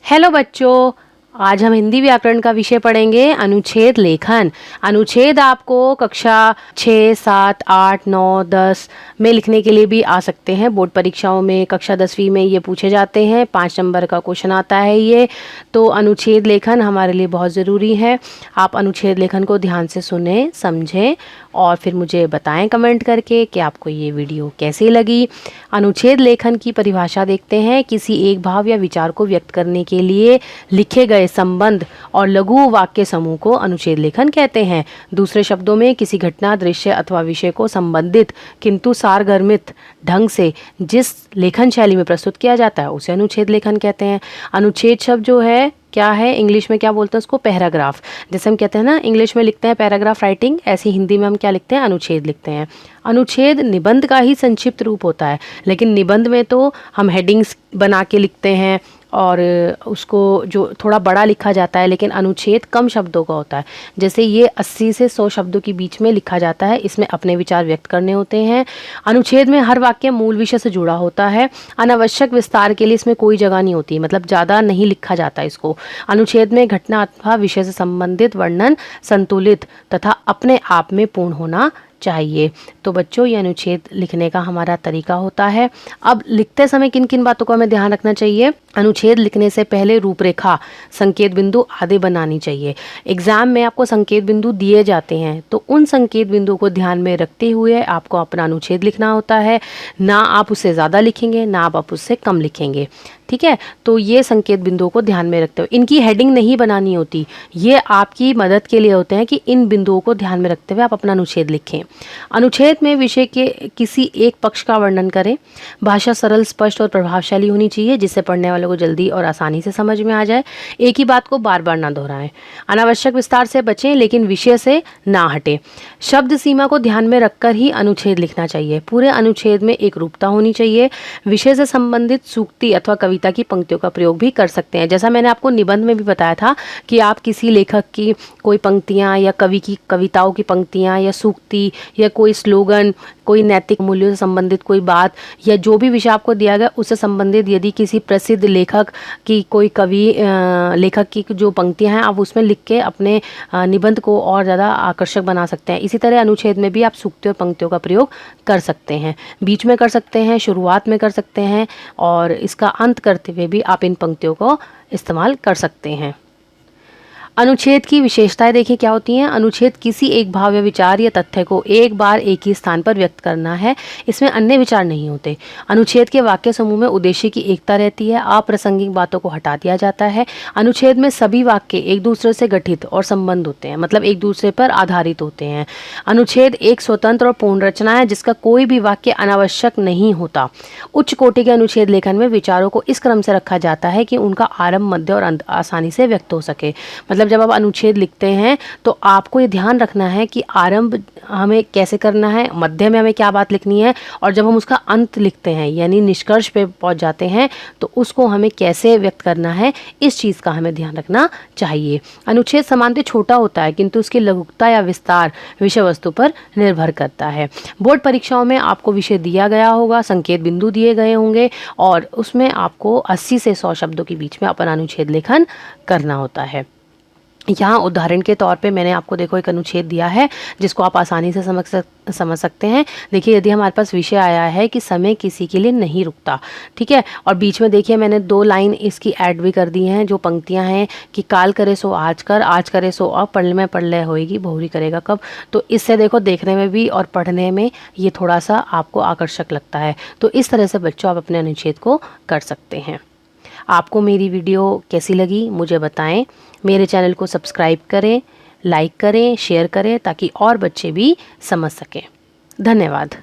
Hello बच्चों, आज हम हिंदी व्याकरण का विषय पढ़ेंगे अनुच्छेद लेखन। अनुच्छेद आपको कक्षा 6, 7, 8, 9, 10 में लिखने के लिए भी आ सकते हैं। बोर्ड परीक्षाओं में कक्षा 10वीं में ये पूछे जाते हैं। 5 नंबर का क्वेश्चन आता है ये। तो अनुच्छेद लेखन हमारे लिए बहुत ज़रूरी है। आप अनुच्छेद लेखन को ध्यान से सुने, समझें और फिर मुझे बताएं कमेंट करके कि आपको ये वीडियो कैसी लगी। अनुच्छेद लेखन की परिभाषा देखते हैं। किसी एक भाव या विचार को व्यक्त करने के लिए लिखे गए संबंध और लघु वाक्य समूह को अनुच्छेद लेखन कहते हैं। दूसरे शब्दों में किसी घटना, दृश्य अथवा विषय को संबंधित किंतु सारगर्भित ढंग से जिस लेखन शैली में प्रस्तुत किया जाता है उसे अनुच्छेद लेखन कहते हैं। अनुच्छेद शब्द जो है क्या है, इंग्लिश में क्या बोलते हैं उसको, पैराग्राफ। जैसे हम कहते हैं ना इंग्लिश में लिखते हैं पैराग्राफ राइटिंग, ऐसे हिंदी में हम क्या लिखते हैं, अनुच्छेद लिखते हैं। अनुच्छेद निबंध का ही संक्षिप्त रूप होता है, लेकिन निबंध में तो हम हेडिंग्स बना के लिखते हैं और उसको जो थोड़ा बड़ा लिखा जाता है, लेकिन अनुच्छेद कम शब्दों का होता है। जैसे ये 80 से 100 शब्दों के बीच में लिखा जाता है, इसमें अपने विचार व्यक्त करने होते हैं। अनुच्छेद में हर वाक्य मूल विषय से जुड़ा होता है। अनावश्यक विस्तार के लिए इसमें कोई जगह नहीं होती, मतलब ज़्यादा नहीं लिखा जाता इसको। अनुच्छेद में घटना अथवा विषय से संबंधित वर्णन संतुलित तथा अपने आप में पूर्ण होना चाहिए। तो बच्चों, ये अनुच्छेद लिखने का हमारा तरीका होता है। अब लिखते समय किन किन बातों का हमें ध्यान रखना चाहिए। अनुच्छेद लिखने से पहले रूपरेखा, संकेत बिंदु आदि बनानी चाहिए। एग्जाम में आपको संकेत बिंदु दिए जाते हैं, तो उन संकेत बिंदुओं को ध्यान में रखते हुए आपको अपना अनुच्छेद लिखना होता है। ना आप उससे ज़्यादा लिखेंगे, ना आप उससे कम लिखेंगे, ठीक है। तो ये संकेत बिंदुओं को ध्यान में रखते हुए, इनकी हेडिंग नहीं बनानी होती, ये आपकी मदद के लिए होते हैं कि इन बिंदुओं को ध्यान में रखते हुए आप अपना अनुच्छेद लिखें। अनुच्छेद में विषय के किसी एक पक्ष का वर्णन करें। भाषा सरल, स्पष्ट और प्रभावशाली होनी चाहिए, जिससे पढ़ने वालों को जल्दी और आसानी से समझ में आ जाए। एक ही बात को बार बार ना दोहराएं। अनावश्यक विस्तार से बचें, लेकिन विषय से ना हटें। शब्द सीमा को ध्यान में रखकर ही अनुच्छेद लिखना चाहिए। पूरे अनुच्छेद में एक रूपता होनी चाहिए। विषय से संबंधित सूक्ति अथवा कविता की पंक्तियों का प्रयोग भी कर सकते हैं। जैसा मैंने आपको निबंध में भी बताया था कि आप किसी लेखक की कोई पंक्तियां या कवि की कविताओं की पंक्तियां या सूक्ति या कोई स्लोगन, कोई नैतिक मूल्यों से संबंधित कोई बात या जो भी विषय आपको दिया गया उससे संबंधित यदि किसी प्रसिद्ध लेखक की कोई कवि लेखक की जो पंक्तियां हैं आप उसमें लिख के अपने निबंध को और ज़्यादा आकर्षक बना सकते हैं। इसी तरह अनुच्छेद में भी आप सूक्ति और पंक्तियों का प्रयोग कर सकते हैं। बीच में कर सकते हैं, शुरुआत में कर सकते हैं और इसका अंत करते हुए भी आप इन पंक्तियों को इस्तेमाल कर सकते हैं। अनुच्छेद की विशेषताएं देखिए क्या होती हैं। अनुच्छेद किसी एक भाव या विचार या तथ्य को एक बार एक ही स्थान पर व्यक्त करना है, इसमें अन्य विचार नहीं होते। अनुच्छेद के वाक्य समूह में उद्देश्य की एकता रहती है, अप्रासंगिक बातों को हटा दिया जाता है। अनुच्छेद में सभी वाक्य एक दूसरे से गठित और संबंध होते हैं, मतलब एक दूसरे पर आधारित होते हैं। अनुच्छेद एक स्वतंत्र और पूर्ण रचना है, जिसका कोई भी वाक्य अनावश्यक नहीं होता। उच्च कोटि के अनुच्छेद लेखन में विचारों को इस क्रम से रखा जाता है कि उनका आरंभ, मध्य और अंत आसानी से व्यक्त हो सके। मतलब जब आप अनुच्छेद लिखते हैं तो आपको ये ध्यान रखना है कि आरंभ हमें कैसे करना है, मध्य में हमें क्या बात लिखनी है और जब हम उसका अंत लिखते हैं यानी निष्कर्ष पे पहुंच जाते हैं तो उसको हमें कैसे व्यक्त करना है, इस चीज़ का हमें ध्यान रखना चाहिए। अनुच्छेद सामान्यतः छोटा होता है, किंतु उसकी लघुता या विस्तार विषय वस्तु पर निर्भर करता है। बोर्ड परीक्षाओं में आपको विषय दिया गया होगा, संकेत बिंदु दिए गए होंगे और उसमें आपको 80 से 100 शब्दों के बीच में अपना अनुच्छेद लेखन करना होता है। यहाँ उदाहरण के तौर पे मैंने आपको देखो एक अनुच्छेद दिया है जिसको आप आसानी से समझ सकते हैं। देखिए, यदि हमारे पास विषय आया है कि समय किसी के लिए नहीं रुकता, ठीक है, और बीच में देखिए मैंने 2 लाइन इसकी ऐड भी कर दी हैं, जो पंक्तियाँ हैं कि काल करे सो आज कर, आज करे सो अब, पढ़ में पढ़ ले होएगी, बहुरी करेगा कब। तो इससे देखो देखने में भी और पढ़ने में ये थोड़ा सा आपको आकर्षक लगता है। तो इस तरह से बच्चों आप अपने अनुच्छेद को कर सकते हैं। आपको मेरी वीडियो कैसी लगी मुझे बताएं। मेरे चैनल को सब्सक्राइब करें, लाइक करें, शेयर करें ताकि और बच्चे भी समझ सकें। धन्यवाद।